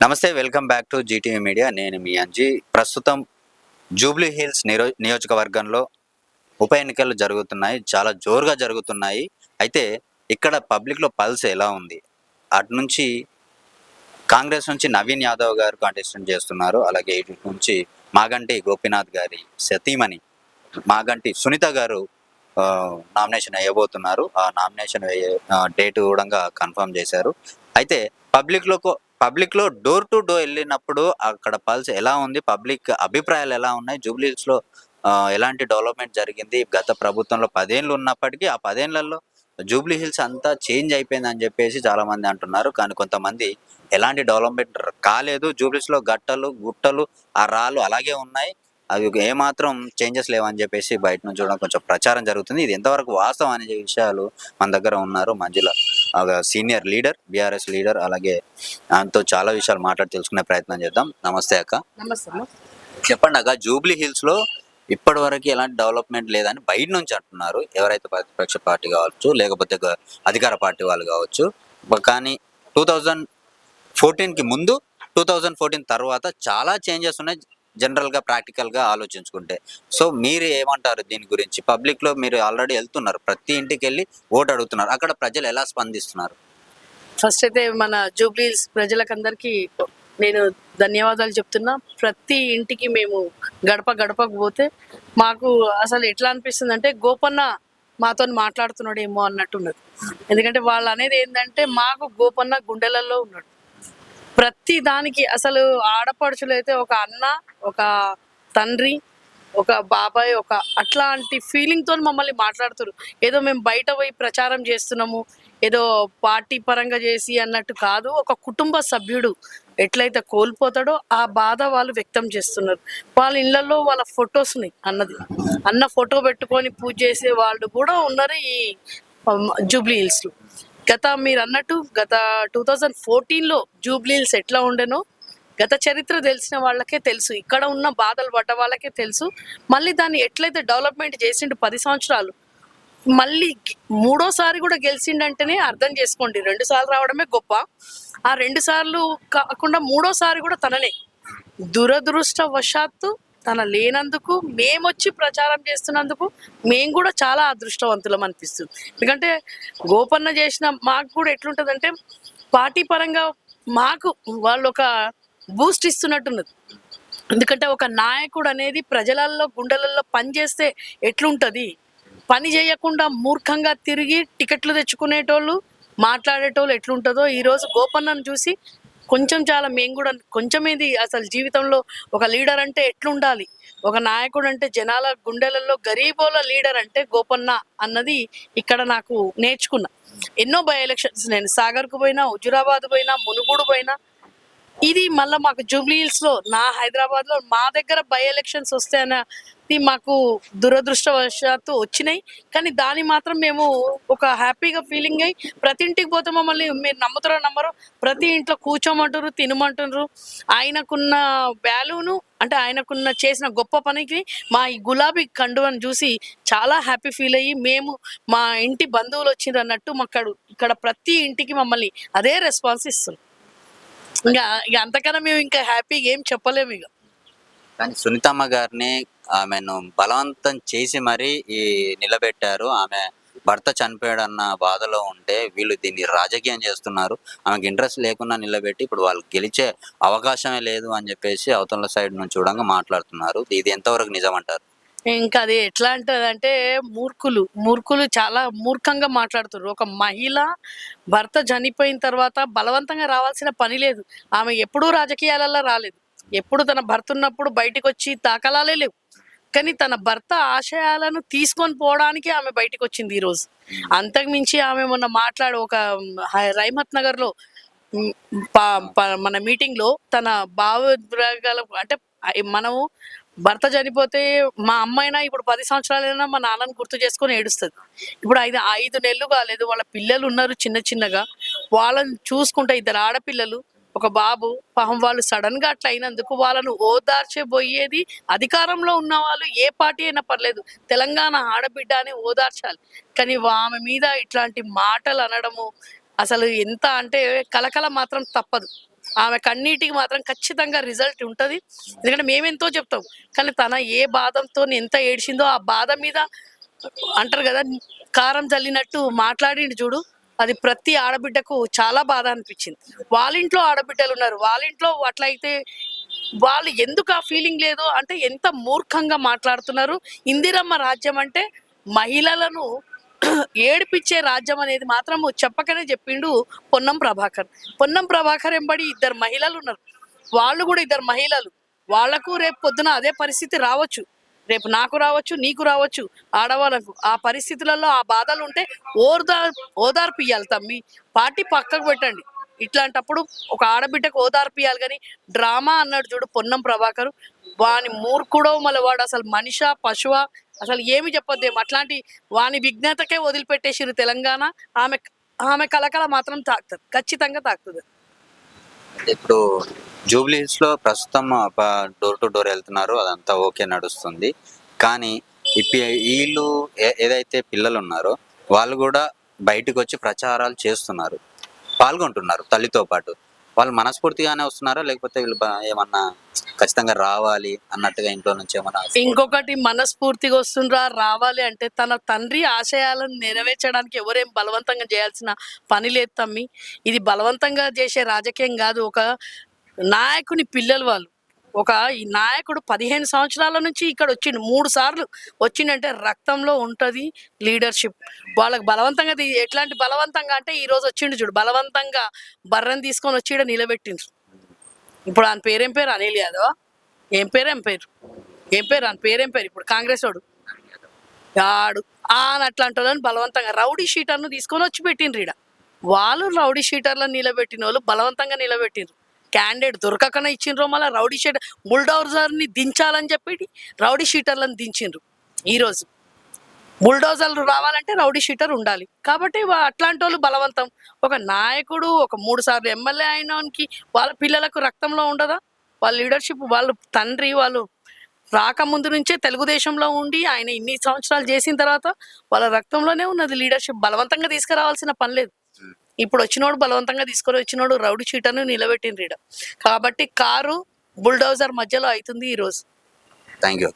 నమస్తే, welcome back to GTV media. నేను మీ అంజీ. ప్రస్తుతం జూబ్లీ హిల్స్ నియోజకవర్గంలో ఉప ఎన్నికలు జరుగుతున్నాయి. చాలా జోరుగా జరుగుతున్నాయి. అయితే ఇక్కడ పబ్లిక్‌లో పల్స్ ఎలా ఉంది? అటు నుంచి కాంగ్రెస్ నుంచి నవీన్ యాదవ్ గారు కంటెస్టెంట్ చేస్తున్నారు. అలాగే ఇటు నుంచి మాగంటి గోపీనాథ్ గారి సతీమణి మాగంటి సునీత గారు నామినేషన్ వేయబోతున్నారు. ఆ నామినేషన్ డేట్ కూడా కన్ఫర్మ్ చేశారు. అయితే పబ్లిక్‌లో డోర్ టు డోర్ వెళ్ళినప్పుడు అక్కడ పల్స్ ఎలా ఉంది? పబ్లిక్ అభిప్రాయాలు ఎలా ఉన్నాయి? జూబ్లీ హిల్స్‌లో ఎలాంటి డెవలప్‌మెంట్ జరిగింది? గత ప్రభుత్వంలో 10 ఏళ్ళు ఉన్నప్పటికీ ఆ 10 ఏళ్లలో జూబ్లీ హిల్స్ అంతా చేంజ్ అయిపోయిందని చెప్పేసి చాలామంది అంటున్నారు. కానీ కొంతమంది ఎలాంటి డెవలప్‌మెంట్ కాలేదు. జూబ్లీ హిల్స్‌లో గట్టలు, గుట్టలు, ఆ రాళ్ళు అలాగే ఉన్నాయి. అవి ఏమాత్రం చేంజెస్ లేవని చెప్పేసి బయట నుంచి కూడా కొంచెం ప్రచారం జరుగుతుంది. ఇది ఎంతవరకు వాస్తవం అనే విషయాలు మన దగ్గర ఉన్నారు. మధ్యలో సీనియర్ లీడర్, బీఆర్ఎస్ లీడర్, అలాగే ఆయనతో చాలా విషయాలు మాట్లాడి తెలుసుకునే ప్రయత్నం చేద్దాం. నమస్తే అక్క. నమస్తే. చెప్పండి అక్క, జూబ్లీ హిల్స్ లో ఇప్పటి వరకు ఎలాంటి డెవలప్మెంట్ లేదని బయట నుంచి అంటున్నారు. ఎవరైతే ప్రతిపక్ష పార్టీ కావచ్చు, లేకపోతే అధికార పార్టీ వాళ్ళు కావచ్చు. కానీ 2014కి ముందు, 2014 తర్వాత చాలా చేంజెస్ ఉన్నాయి. జనరల్గా ప్రాక్టికల్గా ఆలోచించుకుంటే. సో మీరు ఏమంటారు దీని గురించి? పబ్లిక్లో మీరు ఆల్రెడీ వెళ్తున్నారు, ప్రతి ఇంటికి వెళ్ళి ఓటు అడుగుతున్నారు. అక్కడ ప్రజలు ఎలా స్పందిస్తున్నారు? ఫస్ట్ అయితే మన జూబ్లీ హిల్స్ ప్రజలకందరికీ నేను ధన్యవాదాలు చెప్తున్నా. ప్రతి ఇంటికి మేము గడప గడపకు పోతే మాకు అసలు ఎట్లా అనిపిస్తుంది అంటే గోపన్న మాతో మాట్లాడుతున్నాడేమో అన్నట్టున్నది. ఎందుకంటే వాళ్ళు అనేది ఏంటంటే మాకు గోపన్న గుండెలలో ఉన్నాడు. ప్రతి దానికి అసలు ఆడపడుచులు అయితే ఒక అన్న, ఒక తండ్రి, ఒక బాబాయ్, ఒక అట్లాంటి ఫీలింగ్తో మమ్మల్ని మాట్లాడుతారు. ఏదో మేము బయట పోయి ప్రచారం చేస్తున్నాము, ఏదో పార్టీ పరంగా చేసి అన్నట్టు కాదు. ఒక కుటుంబ సభ్యుడు ఎట్లయితే కోల్పోతాడో ఆ బాధ వాళ్ళు వ్యక్తం చేస్తున్నారు. వాళ్ళ ఇళ్లలో వాళ్ళ ఫొటోస్ ఉన్నాయి అన్న ఫోటో పెట్టుకొని పూజ చేసే వాళ్ళు కూడా ఉన్నారు ఈ జూబ్లీ హిల్స్లో. మీరు అన్నట్టు గత 2014లో జూబ్లీ హిల్స్ ఎట్లా ఉండేనో గత చరిత్ర తెలిసిన వాళ్ళకే తెలుసు, ఇక్కడ ఉన్న బాధలు పడ్డ వాళ్ళకే తెలుసు. మళ్ళీ దాన్ని ఎట్లయితే డెవలప్మెంట్ చేసిండు 10 సంవత్సరాలు, మళ్ళీ మూడోసారి కూడా గెలిచిండంటేనే అర్థం చేసుకోండి. 2 సార్లు రావడమే గొప్ప. ఆ 2 సార్లు కాకుండా మూడోసారి కూడా తననే. దురదృష్టవశాత్తు తన లేనందుకు మేమొచ్చి ప్రచారం చేస్తున్నందుకు మేము కూడా చాలా అదృష్టవంతులం అనిపిస్తుంది. ఎందుకంటే గోపన్న చేసిన మాకు కూడా ఎట్లుంటుందంటే పార్టీ పరంగా మాకు వాళ్ళు ఒక బూస్ట్ ఇస్తున్నట్టున్నది. ఎందుకంటే ఒక నాయకుడు అనేది ప్రజలలో గుండెలలో పని చేస్తే ఎట్లుంటుంది, పని చేయకుండా మూర్ఖంగా తిరిగి టికెట్లు తెచ్చుకునేటోళ్ళు, మాట్లాడేటోళ్ళు ఎట్లుంటుందో ఈరోజు గోపన్నను చూసి కొంచెం చాలా మేము కూడా కొంచెం ఇది అసలు జీవితంలో ఒక లీడర్ అంటే ఎట్లుండాలి, ఒక నాయకుడు అంటే జనాల గుండెలలో గరీబోల లీడర్ అంటే గోపన్న అన్నది ఇక్కడ నాకు నేర్చుకున్నా. ఎన్నో బై ఎలక్షన్స్ నేను సాగర్కు పోయినా, హుజురాబాద్ పోయినా, మునుగోడు పోయినా. ఇది మళ్ళీ మాకు జూబ్లీ హిల్స్లో నా హైదరాబాద్లో మా దగ్గర బై ఎలక్షన్స్ వస్తాయన్నది మాకు దురదృష్టవశాత్తు వచ్చినాయి. కానీ దాన్ని మాత్రం మేము ఒక హ్యాపీగా ఫీలింగ్ అయ్యి ప్రతి ఇంటికి పోతే మమ్మల్ని మీరు నమ్ముతారో నమ్మరో ప్రతి ఇంట్లో కూర్చోమంటారు, తినమంటారు. ఆయనకున్న వాల్యూను అంటే ఆయనకున్న చేసిన గొప్ప పనికి మా ఈ గులాబీ కండువను చూసి చాలా హ్యాపీ ఫీల్ అయ్యి మేము మా ఇంటి బంధువులు వచ్చిండ్రు అన్నట్టు ఇక్కడ ప్రతి ఇంటికి మమ్మల్ని అదే రెస్పాన్స్ ఇస్తున్నాం. ఇంకా అంతకన్నా మేము ఇంకా హ్యాపీగా ఏం చెప్పలేము. కానీ సునీతమ్మ గారిని ఆమెను బలవంతం చేసి మరీ నిలబెట్టారు. ఆమె భర్త చనిపోయాడన్న బాధలో ఉంటే వీళ్ళు దీన్ని రాజకీయం చేస్తున్నారు. ఆమెకి ఇంట్రెస్ట్ లేకుండా నిలబెట్టి ఇప్పుడు వాళ్ళు గెలిచే అవకాశమే లేదు అని చెప్పేసి అవతల సైడ్ నుంచి చూడంగా మాట్లాడుతున్నారు. ఇది ఎంతవరకు నిజమంటారు? ఇంకా అది ఎట్లా అంటే మూర్ఖులు చాలా మూర్ఖంగా మాట్లాడుతున్నారు. ఒక మహిళ భర్త చనిపోయిన తర్వాత బలవంతంగా రావాల్సిన పని లేదు. ఆమె ఎప్పుడూ రాజకీయాలలో రాలేదు. ఎప్పుడు తన భర్త ఉన్నప్పుడు బయటకు వచ్చి దాఖలాలే లేవు. కానీ తన భర్త ఆశయాలను తీసుకొని పోవడానికి ఆమె బయటకు వచ్చింది ఈరోజు. అంతకు మించి ఆమె మొన్న ఒక రైమత్ నగర్లో మన మీటింగ్ లో తన భావోద్వేగాల అంటే మనము భర్త చనిపోతే మా అమ్మైనా ఇప్పుడు 10 సంవత్సరాలైనా మా నాన్నని గుర్తు చేసుకొని ఏడుస్తుంది. ఇప్పుడు 5 నెలలు కాలేదు, వాళ్ళ పిల్లలు ఉన్నారు చిన్నగా. వాళ్ళని చూసుకుంటే 2 ఆడపిల్లలు, ఒక బాబు. పాపం వాళ్ళు సడన్ గా అట్లా అయినందుకు వాళ్ళను ఓదార్చబోయేది అధికారంలో ఉన్న వాళ్ళు ఏ పార్టీ అయినా పర్లేదు. తెలంగాణ ఆడబిడ్డ అని ఓదార్చాలి. కానీ ఆమె మీద ఇట్లాంటి మాటలు అనడము అసలు ఎంత అంటే కలకల మాత్రం తప్పదు. ఆమె కన్నీటికి మాత్రం ఖచ్చితంగా రిజల్ట్ ఉంటుంది. ఎందుకంటే మేమెంతో చెప్తాం, కానీ తన ఏ బాధంతో ఎంత ఏడ్చిందో ఆ బాధ మీద అంటారు కదా, కారం చల్లినట్టు మాట్లాడిండు చూడు. అది ప్రతి ఆడబిడ్డకు చాలా బాధ అనిపించింది. వాళ్ళ ఇంట్లో ఆడబిడ్డలు ఉన్నారు, వాళ్ళ ఇంట్లో అట్లయితే వాళ్ళు ఎందుకు ఆ ఫీలింగ్ లేదు అంటే ఎంత మూర్ఖంగా మాట్లాడుతున్నారు. ఇందిరమ్మ రాజ్యం అంటే మహిళలను ఏడిపించే రాజ్యం అనేది మాత్రం చెప్పకనే చెప్పిండు పొన్నం ప్రభాకర్. పొన్నం ప్రభాకర్ ఎంబడి ఇద్దరు మహిళలు ఉన్నారు, వాళ్ళు కూడా ఇద్దరు మహిళలు. వాళ్లకు రేపు పొద్దున అదే పరిస్థితి రావచ్చు, రేపు నాకు రావచ్చు, నీకు రావచ్చు, ఆడవాళ్ళకు. ఆ పరిస్థితులలో ఆ బాధలు ఉంటే ఓదార్పు ఇయ్యాలి తమ్మి. పార్టీ పక్కకు పెట్టండి, ఇట్లాంటప్పుడు ఒక ఆడబిడ్డకు ఓదార్పు ఇయ్యాలి. కానీ డ్రామా అన్నాడు చూడు పొన్నం ప్రభాకర్, వాని మూర్ఖుడో మళ్ళీ వాడు అసలు మనిషా పశువా అసలు ఏమి చెప్పొద్దేమో. అట్లాంటి వాని విజ్ఞతకే వదిలిపెట్టేసిరు తెలంగాణ. ఆమె ఆమె కలకల మాత్రం తాకుతుంది, ఖచ్చితంగా తాకుతుంది. ఇప్పుడు జూబ్లీ హిల్స్ లో ప్రస్తుతం డోర్ టు డోర్ వెళ్తున్నారు, అదంతా ఓకే నడుస్తుంది. కానీ ఇప్పుడు వీళ్ళు ఏదైతే పిల్లలు ఉన్నారో వాళ్ళు కూడా బయటకు వచ్చి ప్రచారాలు చేస్తున్నారు, పాల్గొంటున్నారు తల్లితో పాటు. వాళ్ళు మనస్ఫూర్తిగానే వస్తున్నారా, లేకపోతే వీళ్ళు ఏమన్నా ఖచ్చితంగా రావాలి అన్నట్టుగా ఇంట్లో నుంచి ఏమన్నా? ఇంకొకటి, మనస్ఫూర్తిగా వస్తుండ్రా రావాలి అంటే తన తండ్రి ఆశయాలను నెరవేర్చడానికి ఎవరేం బలవంతంగా చేయాల్సిన పని లేదు తమ్మి. ఇది బలవంతంగా చేసే రాజకీయం కాదు. ఒక నాయకుని పిల్లలు వాళ్ళు. ఒక ఈ నాయకుడు 15 సంవత్సరాల నుంచి ఇక్కడ వచ్చిండు, 3 సార్లు వచ్చిండంటే రక్తంలో ఉంటుంది లీడర్షిప్. వాళ్ళకి బలవంతంగా ఎట్లాంటి బలవంతంగా అంటే ఈ రోజు వచ్చిండు చూడు, బలవంతంగా బర్రెని తీసుకొని వచ్చి ఇక్కడ నిలబెట్టిండ్రు. ఇప్పుడు ఆయన పేరేం పేరు, అనిల్ యాదవ్. ఏం పేరు ఆయన పేరేం పేరు ఇప్పుడు కాంగ్రెస్ వాడు ఆడు. అట్లాంటి వాళ్ళని బలవంతంగా రౌడీ షీటర్ను తీసుకొని వచ్చి పెట్టిండ్రు ఈడ. వాళ్ళు రౌడీ షీటర్లను నిలబెట్టిన వాళ్ళు బలవంతంగా నిలబెట్టిండ్రు. క్యాండిడేట్ దొరకకనే ఇచ్చిండ్రు, మళ్ళీ రౌడీ షీటర్ బుల్డోజర్ని దించాలని చెప్పి రౌడీ షీటర్లను దించిండ్రు. ఈరోజు బుల్డోజర్లు రావాలంటే రౌడీ షీటర్ ఉండాలి. కాబట్టి అట్లాంటి వాళ్ళు బలవంతం. ఒక నాయకుడు ఒక 3 సార్లు ఎమ్మెల్యే అయినోనికి వాళ్ళ పిల్లలకు రక్తంలో ఉండదా? వాళ్ళ లీడర్షిప్, వాళ్ళ తండ్రి వాళ్ళు రాకముందు నుంచే తెలుగుదేశంలో ఉండి ఆయన ఇన్ని సంవత్సరాలు చేసిన తర్వాత వాళ్ళ రక్తంలోనే ఉన్నది లీడర్షిప్. బలవంతంగా తీసుకురావాల్సిన పని లేదు. ఇప్పుడు వచ్చినోడు బలవంతంగా తీసుకొని వచ్చినోడు రౌడీ షీటర్ను నిలబెట్టిండ్రు ఈడ. కాబట్టి కారు బుల్డోజర్ మధ్యలో అవుతుంది ఈరోజు. Thank you.